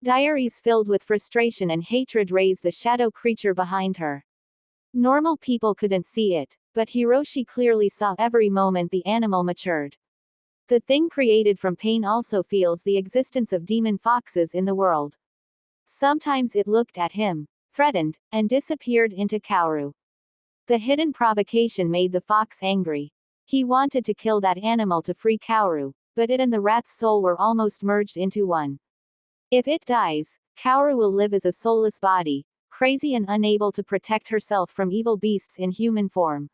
Diaries filled with frustration and hatred raised the shadow creature behind her. Normal people couldn't see it, but Hiroshi clearly saw every moment the animal matured. The thing created from pain also feels the existence of demon foxes in the world. Sometimes it looked at him, threatened, and disappeared into Kaoru. The hidden provocation made the fox angry. He wanted to kill that animal to free Kaoru, but it and the rat's soul were almost merged into one. If it dies, Kaoru will live as a soulless body, crazy and unable to protect herself from evil beasts in human form.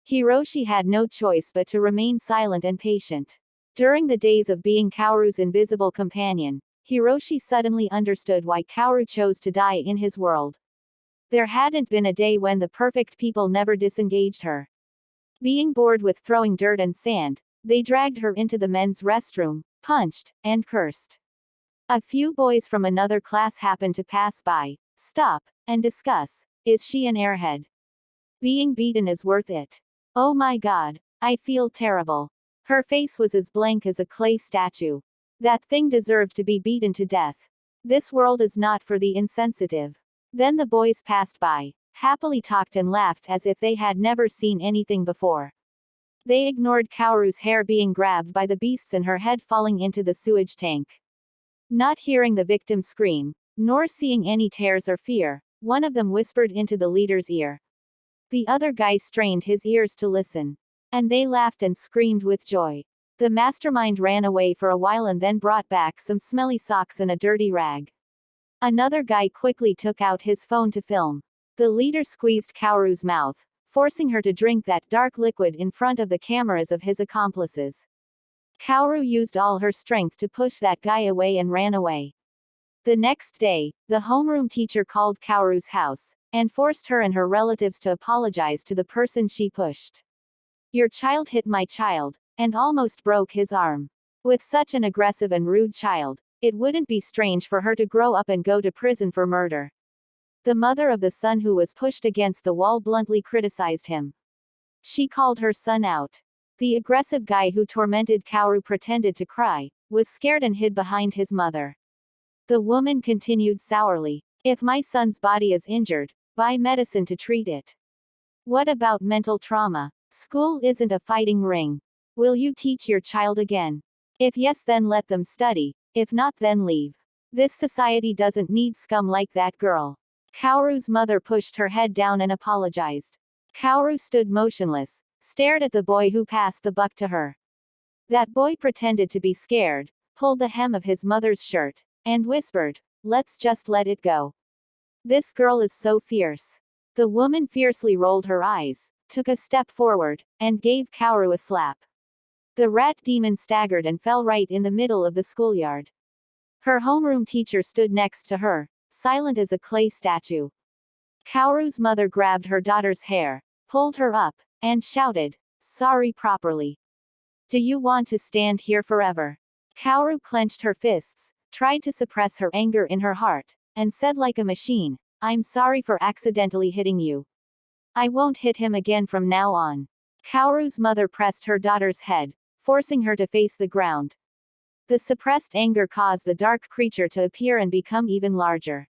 Hiroshi had no choice but to remain silent and patient. During the days of being Kaoru's invisible companion, Hiroshi suddenly understood why Kaoru chose to die in his world. There hadn't been a day when the perfect people never disengaged her. Being bored with throwing dirt and sand, they dragged her into the men's restroom, punched, and cursed. A few boys from another class happened to pass by, stop, and discuss, is she an airhead? Being beaten is worth it. Oh my god, I feel terrible. Her face was as blank as a clay statue. That thing deserved to be beaten to death. This world is not for the insensitive. Then the boys passed by, happily talked and laughed as if they had never seen anything before. They ignored Kaoru's hair being grabbed by the beasts and her head falling into the sewage tank. Not hearing the victim scream, nor seeing any tears or fear, one of them whispered into the leader's ear. The other guy strained his ears to listen. And they laughed and screamed with joy. The mastermind ran away for a while and then brought back some smelly socks and a dirty rag. Another guy quickly took out his phone to film. The leader squeezed Kaoru's mouth, forcing her to drink that dark liquid in front of the cameras of his accomplices. Kaoru used all her strength to push that guy away and ran away. The next day, the homeroom teacher called Kaoru's house, and forced her and her relatives to apologize to the person she pushed. Your child hit my child, and almost broke his arm. With such an aggressive and rude child, it wouldn't be strange for her to grow up and go to prison for murder. The mother of the son who was pushed against the wall bluntly criticized him. She called her son out. The aggressive guy who tormented Kaoru pretended to cry, was scared and hid behind his mother. The woman continued sourly. If my son's body is injured, buy medicine to treat it. What about mental trauma? School isn't a fighting ring. Will you teach your child again? If yes, then let them study. If not, then leave. This society doesn't need scum like that girl. Kaoru's mother pushed her head down and apologized. Kaoru stood motionless, stared at the boy who passed the buck to her. That boy pretended to be scared, pulled the hem of his mother's shirt, and whispered, "Let's just let it go. This girl is so fierce." The woman fiercely rolled her eyes, took a step forward, and gave Kaoru a slap. The rat demon staggered and fell right in the middle of the schoolyard. Her homeroom teacher stood next to her, silent as a clay statue. Kaoru's mother grabbed her daughter's hair, pulled her up, and shouted, "Sorry properly. Do you want to stand here forever?" Kaoru clenched her fists, tried to suppress her anger in her heart, and said like a machine, "I'm sorry for accidentally hitting you. I won't hit him again from now on." Kaoru's mother pressed her daughter's head, forcing her to face the ground. The suppressed anger caused the dark creature to appear and become even larger.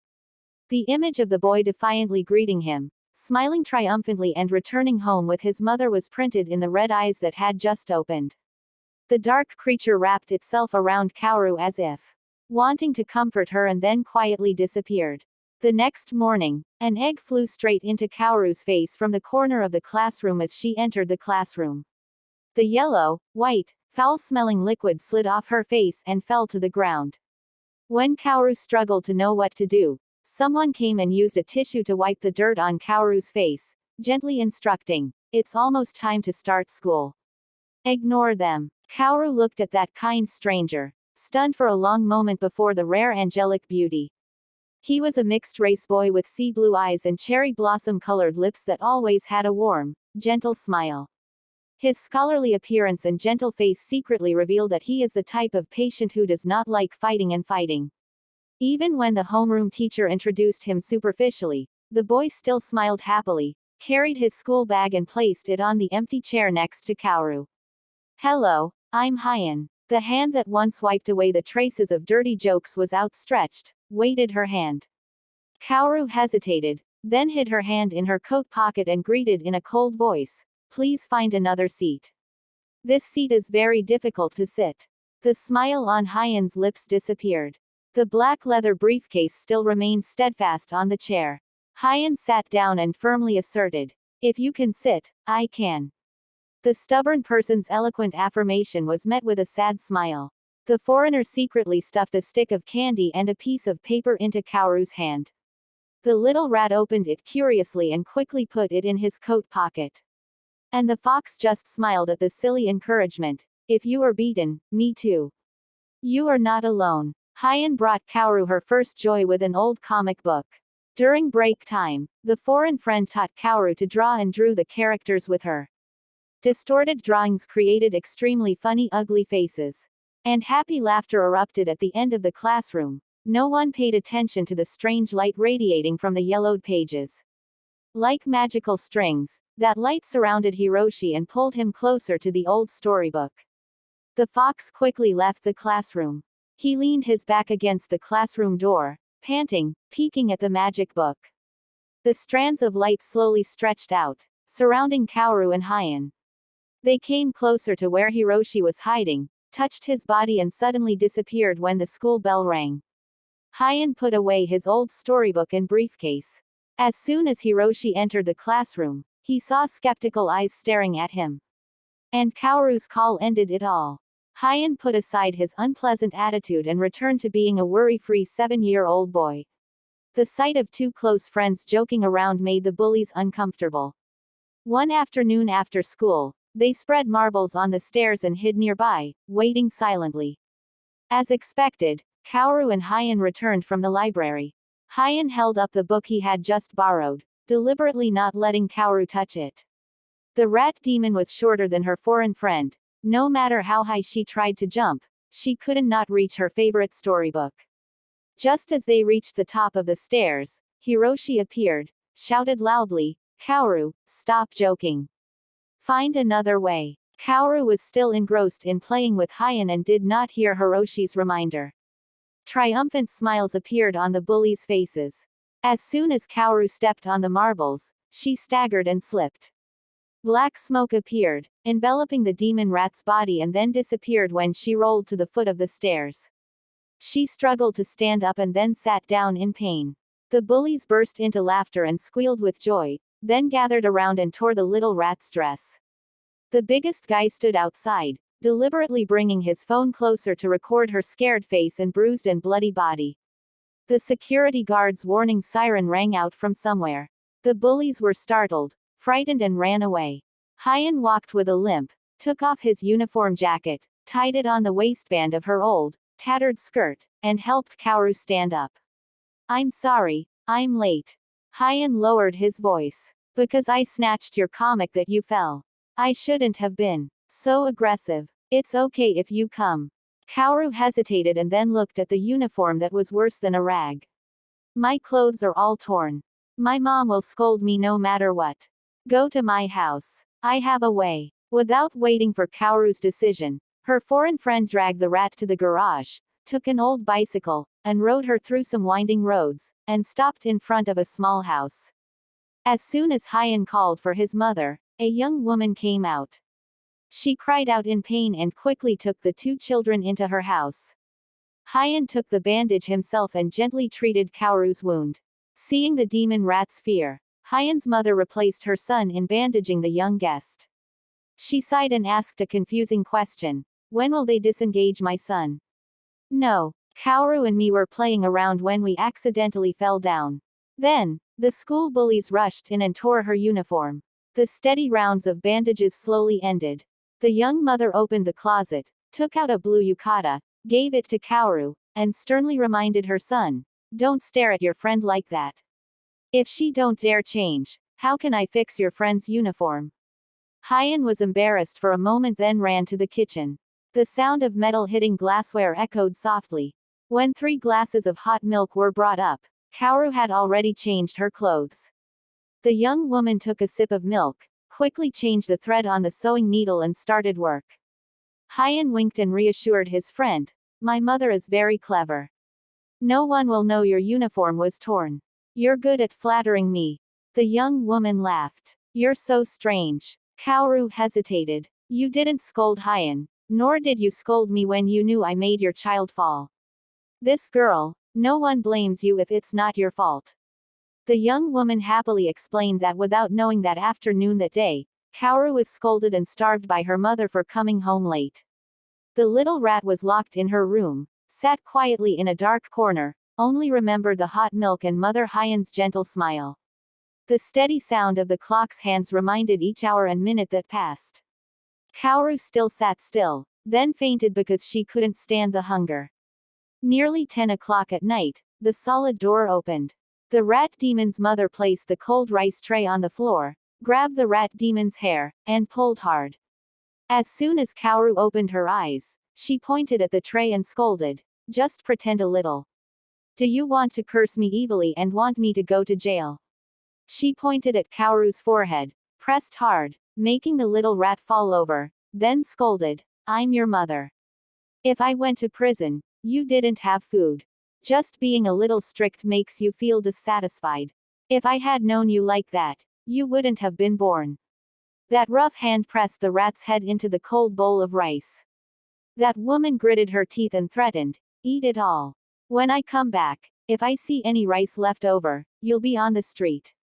The image of the boy defiantly greeting him, smiling triumphantly and returning home with his mother was printed in the red eyes that had just opened. The dark creature wrapped itself around Kaoru as if wanting to comfort her and then quietly disappeared. The next morning, an egg flew straight into Kaoru's face from the corner of the classroom as she entered the classroom. The yellow, white, foul-smelling liquid slid off her face and fell to the ground. When Kaoru struggled to know what to do, someone came and used a tissue to wipe the dirt on Kaoru's face, gently instructing, "It's almost time to start school. Ignore them." Kaoru looked at that kind stranger, stunned for a long moment before the rare angelic beauty. He was a mixed-race boy with sea blue eyes and cherry blossom-colored lips that always had a warm, gentle smile. His scholarly appearance and gentle face secretly reveal that he is the type of patient who does not like fighting and fighting. Even when the homeroom teacher introduced him superficially, the boy still smiled happily, carried his school bag and placed it on the empty chair next to Kaoru. "Hello, I'm Hyan. The hand that once wiped away the traces of dirty jokes was outstretched, weighted her hand. Kaoru hesitated, then hid her hand in her coat pocket and greeted in a cold voice, "Please find another seat. This seat is very difficult to sit." The smile on Hyen's lips disappeared. The black leather briefcase still remained steadfast on the chair. Hyen sat down and firmly asserted, "If you can sit, I can." The stubborn person's eloquent affirmation was met with a sad smile. The foreigner secretly stuffed a stick of candy and a piece of paper into Kaoru's hand. The little rat opened it curiously and quickly put it in his coat pocket. And the fox just smiled at the silly encouragement. "If you are beaten, me too. You are not alone." Hyen brought Kaoru her first joy with an old comic book. During break time, the foreign friend taught Kaoru to draw and drew the characters with her. Distorted drawings created extremely funny ugly faces. And happy laughter erupted at the end of the classroom. No one paid attention to the strange light radiating from the yellowed pages. Like magical strings, that light surrounded Hiroshi and pulled him closer to the old storybook. The fox quickly left the classroom. He leaned his back against the classroom door, panting, peeking at the magic book. The strands of light slowly stretched out, surrounding Kaoru and Hyen. They came closer to where Hiroshi was hiding, touched his body and suddenly disappeared when the school bell rang. Hyen put away his old storybook and briefcase. As soon as Hiroshi entered the classroom, he saw skeptical eyes staring at him. And Kaoru's call ended it all. Hyen put aside his unpleasant attitude and returned to being a worry-free 7-year-old boy. The sight of two close friends joking around made the bullies uncomfortable. One afternoon after school, they spread marbles on the stairs and hid nearby, waiting silently. As expected, Kaoru and Hyen returned from the library. Hyen held up the book he had just borrowed, deliberately not letting Kaoru touch it. The rat demon was shorter than her foreign friend. No matter how high she tried to jump, she couldn't not reach her favorite storybook. Just as they reached the top of the stairs, Hiroshi appeared, shouted loudly, "Kaoru, stop joking. Find another way." Kaoru was still engrossed in playing with Hyen and did not hear Hiroshi's reminder. Triumphant smiles appeared on the bullies' faces. As soon as Kaoru stepped on the marbles, she staggered and slipped. Black smoke appeared, enveloping the demon rat's body and then disappeared when she rolled to the foot of the stairs. She struggled to stand up and then sat down in pain. The bullies burst into laughter and squealed with joy, then gathered around and tore the little rat's dress. The biggest guy stood outside, deliberately bringing his phone closer to record her scared face and bruised and bloody body. The security guard's warning siren rang out from somewhere. The bullies were startled, frightened and ran away. Hyen walked with a limp, took off his uniform jacket, tied it on the waistband of her old, tattered skirt, and helped Kaoru stand up. "I'm sorry, I'm late." Hyen lowered his voice. "Because I snatched your comic that you fell. I shouldn't have been so aggressive. It's okay if you come." Kaoru hesitated and then looked at the uniform that was worse than a rag. "My clothes are all torn. My mom will scold me no matter what. Go to my house. I have a way." Without waiting for Kaoru's decision, her foreign friend dragged the rat to the garage, took an old bicycle, and rode her through some winding roads, and stopped in front of a small house. As soon as Hyen called for his mother, a young woman came out. She cried out in pain and quickly took the two children into her house. Hyen took the bandage himself and gently treated Kaoru's wound. Seeing the demon rat's fear, Hyen's mother replaced her son in bandaging the young guest. She sighed and asked a confusing question. "When will they disengage my son?" "No. Kaoru and me were playing around when we accidentally fell down. Then, the school bullies rushed in and tore her uniform." The steady rounds of bandages slowly ended. The young mother opened the closet, took out a blue yukata, gave it to Kaoru, and sternly reminded her son, "Don't stare at your friend like that. If she don't dare change, how can I fix your friend's uniform?" Hyen was embarrassed for a moment then ran to the kitchen. The sound of metal hitting glassware echoed softly. When 3 glasses of hot milk were brought up, Kaoru had already changed her clothes. The young woman took a sip of milk, quickly changed the thread on the sewing needle and started work. Hyan winked and reassured his friend. My mother is very clever. No one will know your uniform was torn. You're good at flattering me. The young woman laughed. You're so strange. Kaoru hesitated. You didn't scold Hyan, nor did you scold me when you knew I made your child fall. This girl, no one blames you if it's not your fault. The young woman happily explained that without knowing that afternoon that day, Kaoru was scolded and starved by her mother for coming home late. The little rat was locked in her room, sat quietly in a dark corner, only remembered the hot milk and Mother Hyan's gentle smile. The steady sound of the clock's hands reminded each hour and minute that passed. Kaoru still sat still, then fainted because she couldn't stand the hunger. Nearly 10 o'clock at night, the solid door opened. The rat demon's mother placed the cold rice tray on the floor, grabbed the rat demon's hair, and pulled hard. As soon as Kaoru opened her eyes, she pointed at the tray and scolded, "Just pretend a little. Do you want to curse me evilly and want me to go to jail?" She pointed at Kaoru's forehead, pressed hard, making the little rat fall over, then scolded, "I'm your mother. If I went to prison, you didn't have food. Just being a little strict makes you feel dissatisfied. If I had known you like that, you wouldn't have been born." That rough hand pressed the rat's head into the cold bowl of rice. That woman gritted her teeth and threatened, "Eat it all. When I come back, if I see any rice left over, you'll be on the street."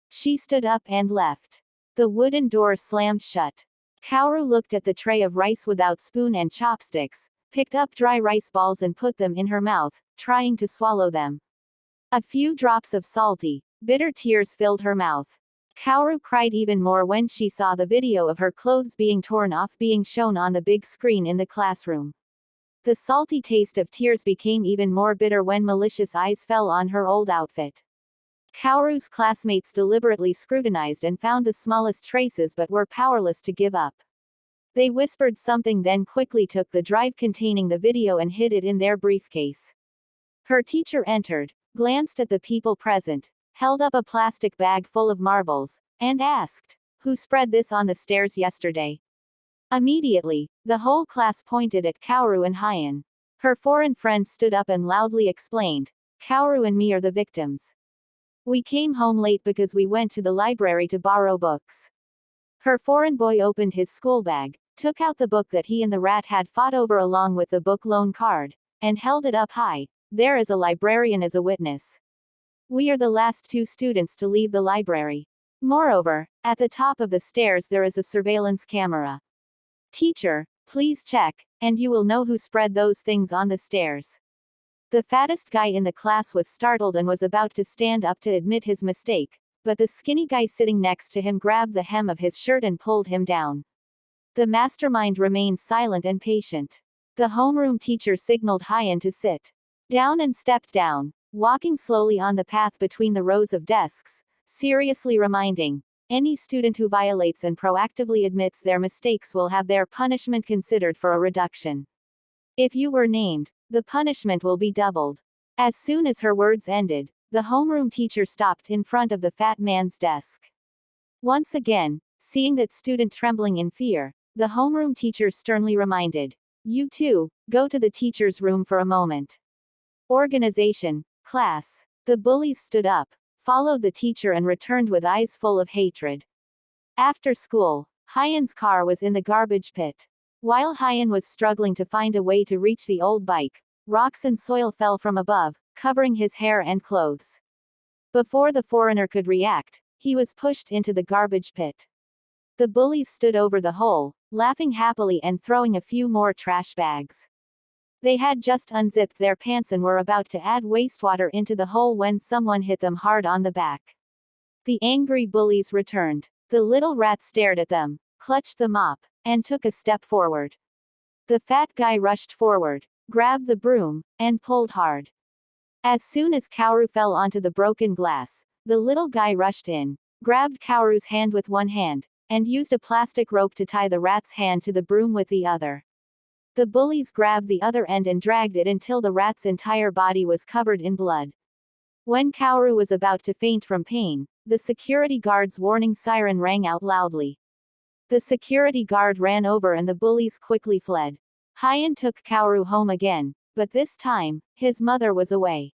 She stood up and left. The wooden door slammed shut. Kaoru looked at the tray of rice without spoon and chopsticks, picked up dry rice balls and put them in her mouth, trying to swallow them. A few drops of salty, bitter tears filled her mouth. Kaoru cried even more when she saw the video of her clothes being torn off being shown on the big screen in the classroom. The salty taste of tears became even more bitter when malicious eyes fell on her old outfit. Kaoru's classmates deliberately scrutinized and found the smallest traces but were powerless to give up. They whispered something then quickly took the drive containing the video and hid it in their briefcase. Her teacher entered, glanced at the people present, held up a plastic bag full of marbles, and asked, "Who spread this on the stairs yesterday?" Immediately, the whole class pointed at Kaoru and Hyan. Her foreign friend stood up and loudly explained, "Kaoru and me are the victims. We came home late because we went to the library to borrow books." Her foreign boy opened his school bag, took out the book that he and the rat had fought over along with the book loan card, and held it up high. "There is a librarian as a witness. We are the last two students to leave the library. Moreover, at the top of the stairs there is a surveillance camera. Teacher, please check, and you will know who spread those things on the stairs." The fattest guy in the class was startled and was about to stand up to admit his mistake, but the skinny guy sitting next to him grabbed the hem of his shirt and pulled him down. The mastermind remained silent and patient. The homeroom teacher signaled Hyan to sit down and stepped down, walking slowly on the path between the rows of desks, seriously reminding, "Any student who violates and proactively admits their mistakes will have their punishment considered for a reduction. If you were named, the punishment will be doubled." As soon as her words ended, the homeroom teacher stopped in front of the fat man's desk. Once again, seeing that student trembling in fear, the homeroom teacher sternly reminded, "You two, go to the teacher's room for a moment." Organization, class. The bullies stood up, followed the teacher and returned with eyes full of hatred. After school, Hyan's car was in the garbage pit. While Hyan was struggling to find a way to reach the old bike, rocks and soil fell from above, covering his hair and clothes. Before the foreigner could react, he was pushed into the garbage pit. The bullies stood over the hole, laughing happily and throwing a few more trash bags. They had just unzipped their pants and were about to add wastewater into the hole when someone hit them hard on the back. The angry bullies returned. The little rat stared at them, clutched the mop, and took a step forward. The fat guy rushed forward, grabbed the broom, and pulled hard. As soon as Kaoru fell onto the broken glass, the little guy rushed in, grabbed Kaoru's hand with one hand, and used a plastic rope to tie the rat's hand to the broom with the other. The bullies grabbed the other end and dragged it until the rat's entire body was covered in blood. When Kaoru was about to faint from pain, the security guard's warning siren rang out loudly. The security guard ran over and the bullies quickly fled. Hyan took Kaoru home again, but this time, his mother was away.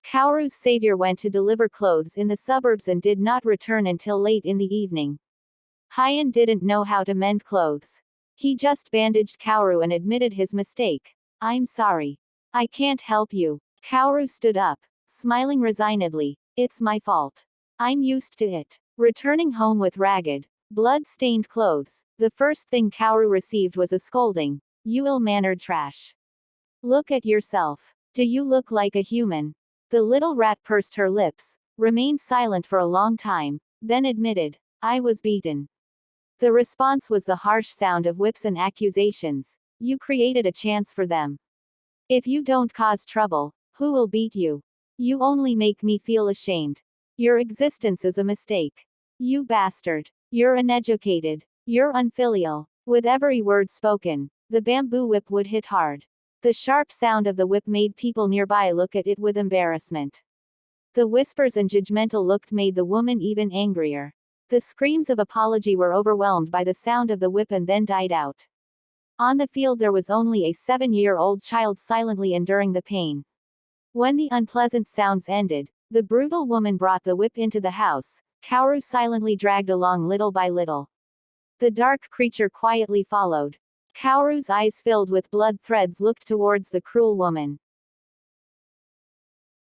Kaoru's savior went to deliver clothes in the suburbs and did not return until late in the evening. Hyan didn't know how to mend clothes. He just bandaged Kaoru and admitted his mistake. I'm sorry. I can't help you. Kaoru stood up, smiling resignedly. It's my fault. I'm used to it. Returning home with ragged, blood-stained clothes, the first thing Kaoru received was a scolding. You ill-mannered trash. Look at yourself. Do you look like a human? The little rat pursed her lips, remained silent for a long time, then admitted, I was beaten. The response was the harsh sound of whips and accusations. You created a chance for them. If you don't cause trouble, who will beat you? You only make me feel ashamed. Your existence is a mistake. You bastard. You're uneducated. You're unfilial. With every word spoken, the bamboo whip would hit hard. The sharp sound of the whip made people nearby look at it with embarrassment. The whispers and judgmental look made the woman even angrier. The screams of apology were overwhelmed by the sound of the whip and then died out. On the field there was only a 7-year-old child silently enduring the pain. When the unpleasant sounds ended, the brutal woman brought the whip into the house. Kaoru silently dragged along little by little. The dark creature quietly followed. Kaoru's eyes filled with blood threads looked towards the cruel woman.